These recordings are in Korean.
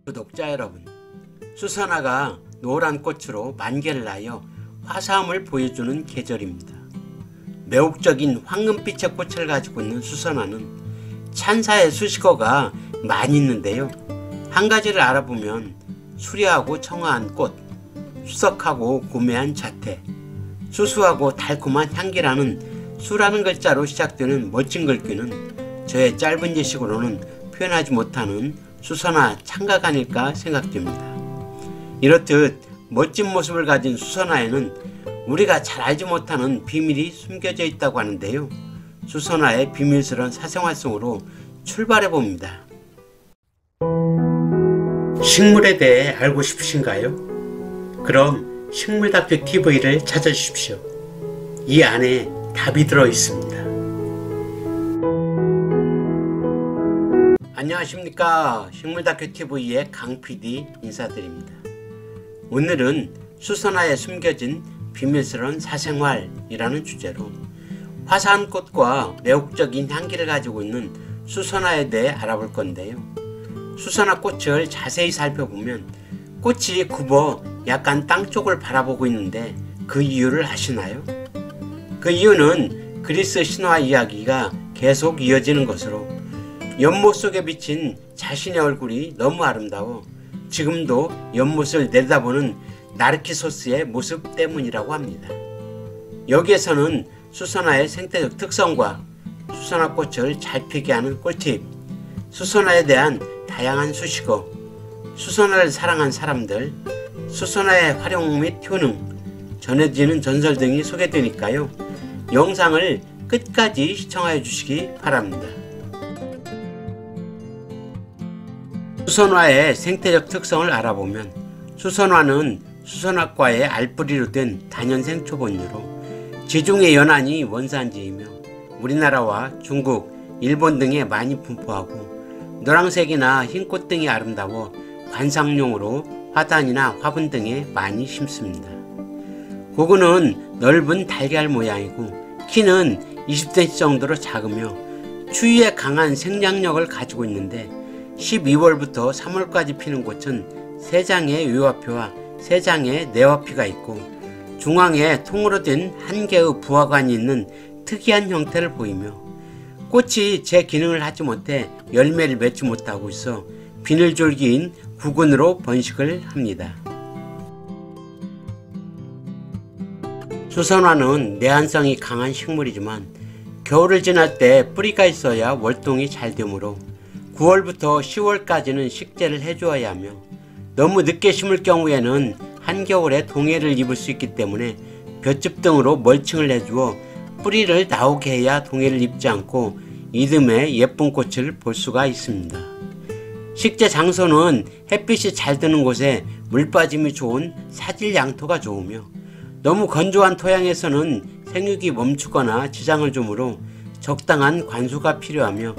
구독자 여러분, 수선화가 노란 꽃으로 만개를 나여 화사함을 보여주는 계절입니다. 매혹적인 황금빛의 꽃을 가지고 있는 수선화는 찬사의 수식어가 많이 있는데요. 한 가지를 알아보면 수려하고 청아한 꽃, 수석하고 고매한 자태, 수수하고 달콤한 향기라는 수라는 글자로 시작되는 멋진 글귀는 저의 짧은 지식으로는 표현하지 못하는 수선화 창각 아닐까 생각됩니다. 이렇듯 멋진 모습을 가진 수선화에는 우리가 잘 알지 못하는 비밀이 숨겨져 있다고 하는데요. 수선화의 비밀스러운 사생활 속으로 출발해 봅니다. 식물에 대해 알고 싶으신가요? 그럼 식물다큐 TV를 찾아주십시오. 이 안에 답이 들어 있습니다. 안녕하십니까. 식물다큐TV의 강PD 인사드립니다. 오늘은 수선화에 숨겨진 비밀스러운 사생활이라는 주제로 화사한 꽃과 매혹적인 향기를 가지고 있는 수선화에 대해 알아볼 건데요. 수선화 꽃을 자세히 살펴보면 꽃이 굽어 약간 땅 쪽을 바라보고 있는데 그 이유를 아시나요? 그 이유는 그리스 신화 이야기가 계속 이어지는 것으로 연못 속에 비친 자신의 얼굴이 너무 아름다워 지금도 연못을 내다보는 나르키소스의 모습 때문이라고 합니다. 여기에서는 수선화의 생태적 특성과 수선화 꽃을 잘 피게 하는 꿀팁, 수선화에 대한 다양한 수식어, 수선화를 사랑한 사람들, 수선화의 활용 및 효능, 전해지는 전설 등이 소개되니까요. 영상을 끝까지 시청해 주시기 바랍니다. 수선화의 생태적 특성을 알아보면 수선화는 수선화과의 알뿌리로 된 다년생 초본류로 지중해 연안이 원산지이며 우리나라와 중국, 일본 등에 많이 분포하고 노란색이나 흰꽃 등이 아름다워 관상용으로 화단이나 화분 등에 많이 심습니다. 고구는 넓은 달걀 모양이고 키는 20cm 정도로 작으며 추위에 강한 생장력을 가지고 있는데 12월부터 3월까지 피는 꽃은 3장의 외화피와 3장의 내화피가 있고 중앙에 통으로 된 한 개의 부화관이 있는 특이한 형태를 보이며 꽃이 제 기능을 하지 못해 열매를 맺지 못하고 있어 비늘줄기인 구근으로 번식을 합니다. 수선화는 내한성이 강한 식물이지만 겨울을 지날 때 뿌리가 있어야 월동이 잘 되므로 9월부터 10월까지는 식재를 해주어야 하며 너무 늦게 심을 경우에는 한겨울에 동해를 입을 수 있기 때문에 볏짚 등으로 멀칭을 해주어 뿌리를 나오게 해야 동해를 입지 않고 이듬해 예쁜 꽃을 볼 수가 있습니다. 식재 장소는 햇빛이 잘 드는 곳에 물 빠짐이 좋은 사질 양토가 좋으며 너무 건조한 토양에서는 생육이 멈추거나 지장을 주므로 적당한 관수가 필요하며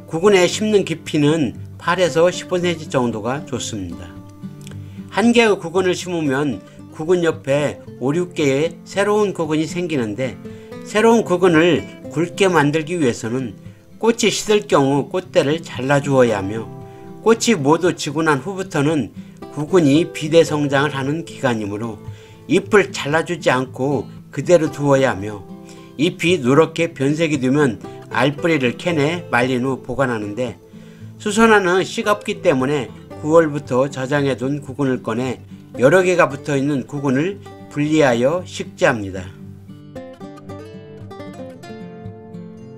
구근에 심는 깊이는 8에서 15cm 정도가 좋습니다. 한 개의 구근을 심으면 구근 옆에 5, 6개의 새로운 구근이 생기는데 새로운 구근을 굵게 만들기 위해서는 꽃이 시들 경우 꽃대를 잘라주어야 하며 꽃이 모두 지고 난 후부터는 구근이 비대성장을 하는 기간이므로 잎을 잘라주지 않고 그대로 두어야 하며 잎이 누렇게 변색이 되면 알뿌리를 캐내 말린 후 보관하는데 수선화는 씨가 없기 때문에 9월부터 저장해둔 구근을 꺼내 여러 개가 붙어있는 구근을 분리하여 식재합니다.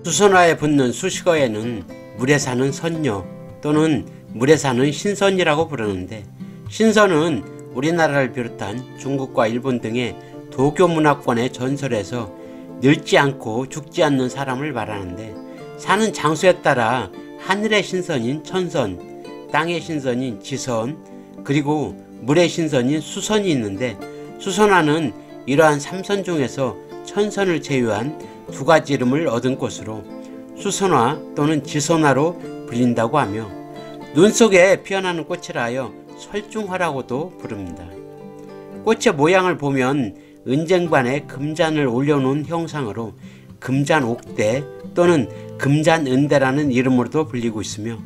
수선화에 붙는 수식어에는 물에 사는 선녀 또는 물에 사는 신선이라고 부르는데 신선은 우리나라를 비롯한 중국과 일본 등의 도교 문화권의 전설에서 늙지 않고 죽지 않는 사람을 말하는데 사는 장소에 따라 하늘의 신선인 천선, 땅의 신선인 지선, 그리고 물의 신선인 수선이 있는데 수선화는 이러한 3선 중에서 천선을 제외한 2가지 이름을 얻은 꽃으로 수선화 또는 지선화로 불린다고 하며 눈 속에 피어나는 꽃이라 하여 설중화라고도 부릅니다. 꽃의 모양을 보면 은쟁반에 금잔을 올려놓은 형상으로 금잔옥대 또는 금잔은대라는 이름으로도 불리고 있으며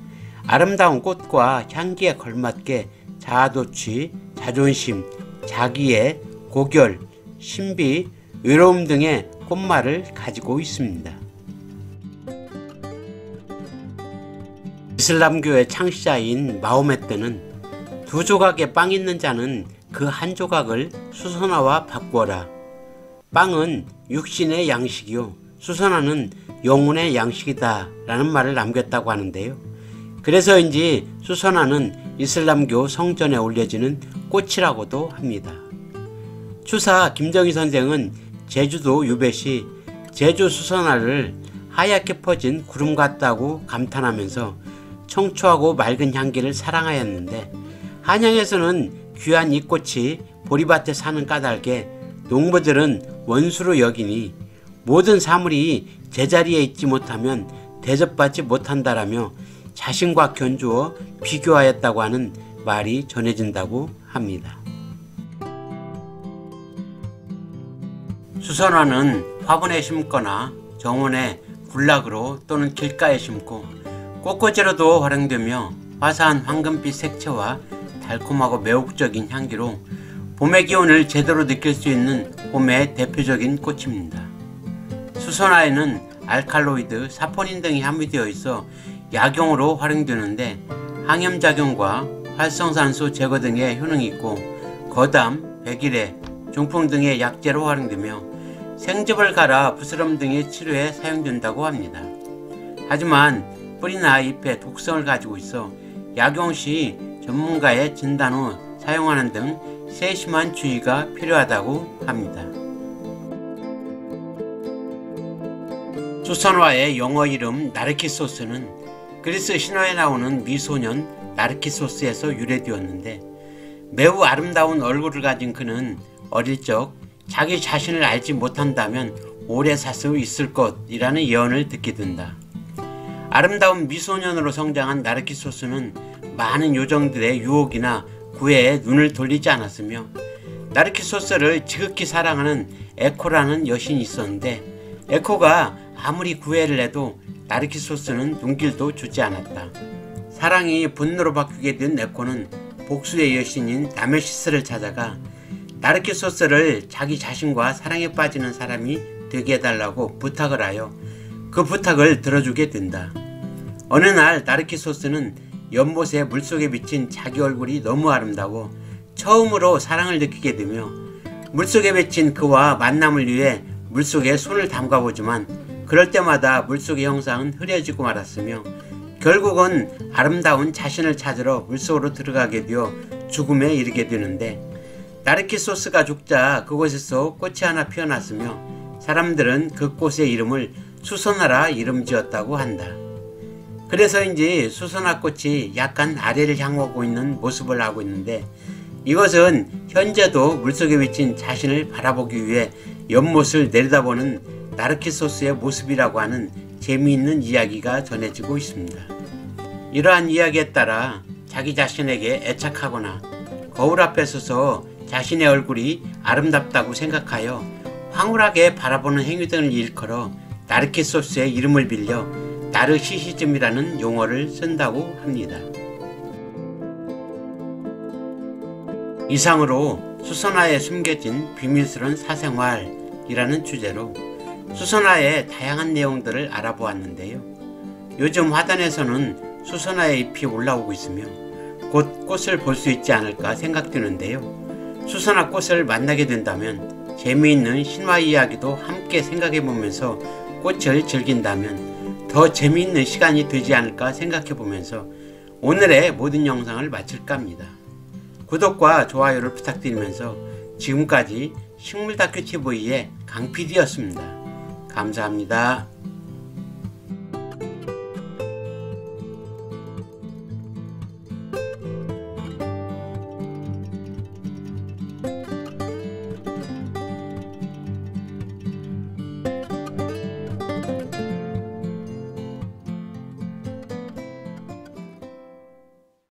아름다운 꽃과 향기에 걸맞게 자아도취, 자존심, 자기애, 고결, 신비, 외로움 등의 꽃말을 가지고 있습니다. 이슬람교의 창시자인 마호메트는 두 조각의 빵 있는 자는 그 한 조각을 수선화와 바꾸어라. 빵은 육신의 양식이요 수선화는 영혼의 양식이다 라는 말을 남겼다고 하는데요. 그래서인지 수선화는 이슬람교 성전에 올려지는 꽃이라고도 합니다. 추사 김정희 선생은 제주도 유배시 제주 수선화를 하얗게 퍼진 구름 같다고 감탄하면서 청초하고 맑은 향기를 사랑하였는데, 한양에서는 귀한 이 꽃이 보리밭에 사는 까닭에 농부들은 원수로 여기니 모든 사물이 제자리에 있지 못하면 대접받지 못한다라며 자신과 견주어 비교하였다고 하는 말이 전해진다고 합니다. 수선화는 화분에 심거나 정원에 군락으로 또는 길가에 심고 꽃꽂이로도 활용되며 화사한 황금빛 색채와 달콤하고 매혹적인 향기로 봄의 기온을 제대로 느낄 수 있는 봄의 대표적인 꽃입니다. 수선화에는 알칼로이드, 사포닌 등이 함유되어 있어 약용으로 활용되는데 항염작용과 활성산소 제거 등의 효능이 있고 거담, 백일해, 중풍 등의 약재로 활용되며 생즙을 갈아 부스럼 등의 치료에 사용된다고 합니다. 하지만 뿌리나 잎에 독성을 가지고 있어 약용 시 전문가의 진단 후 사용하는 등 세심한 주의가 필요하다고 합니다. 수선화의 영어 이름 나르키소스는 그리스 신화에 나오는 미소년 나르키소스에서 유래되었는데, 매우 아름다운 얼굴을 가진 그는 어릴 적 자기 자신을 알지 못한다면 오래 살 수 있을 것이라는 예언을 듣게 된다. 아름다운 미소년으로 성장한 나르키소스는 많은 요정들의 유혹이나 구애에 눈을 돌리지 않았으며, 나르키소스를 지극히 사랑하는 에코라는 여신이 있었는데, 에코가 아무리 구애를 해도 나르키소스는 눈길도 주지 않았다. 사랑이 분노로 바뀌게 된 에코는 복수의 여신인 나메시스를 찾아가 나르키소스를 자기 자신과 사랑에 빠지는 사람이 되게 해달라고 부탁을 하여 그 부탁을 들어주게 된다. 어느 날 나르키소스는 연못에 물속에 비친 자기 얼굴이 너무 아름다워 처음으로 사랑을 느끼게 되며, 물속에 비친 그와 만남을 위해 물속에 손을 담가보지만 그럴 때마다 물속의 형상은 흐려지고 말았으며, 결국은 아름다운 자신을 찾으러 물속으로 들어가게 되어 죽음에 이르게 되는데, 나르키소스가 죽자 그곳에서 꽃이 하나 피어났으며 사람들은 그 꽃의 이름을 수선화라 이름 지었다고 한다. 그래서인지 수선화꽃이 약간 아래를 향하고 있는 모습을 하고 있는데, 이것은 현재도 물속에 비친 자신을 바라보기 위해 연못을 내려다보는 나르키소스의 모습이라고 하는 재미있는 이야기가 전해지고 있습니다. 이러한 이야기에 따라 자기 자신에게 애착하거나 거울 앞에 서서 자신의 얼굴이 아름답다고 생각하여 황홀하게 바라보는 행위 등을 일컬어 나르키소스의 이름을 빌려 나르시시즘이라는 용어를 쓴다고 합니다. 이상으로 수선화에 숨겨진 비밀스러운 사생활이라는 주제로 수선화의 다양한 내용들을 알아보았는데요. 요즘 화단에서는 수선화의 잎이 올라오고 있으며 곧 꽃을 볼 수 있지 않을까 생각되는데요. 수선화 꽃을 만나게 된다면 재미있는 신화 이야기도 함께 생각해보면서 꽃을 즐긴다면 더 재미있는 시간이 되지 않을까 생각해보면서 오늘의 모든 영상을 마칠까 합니다. 구독과 좋아요를 부탁드리면서 지금까지 식물다큐TV의 강PD였습니다. 감사합니다.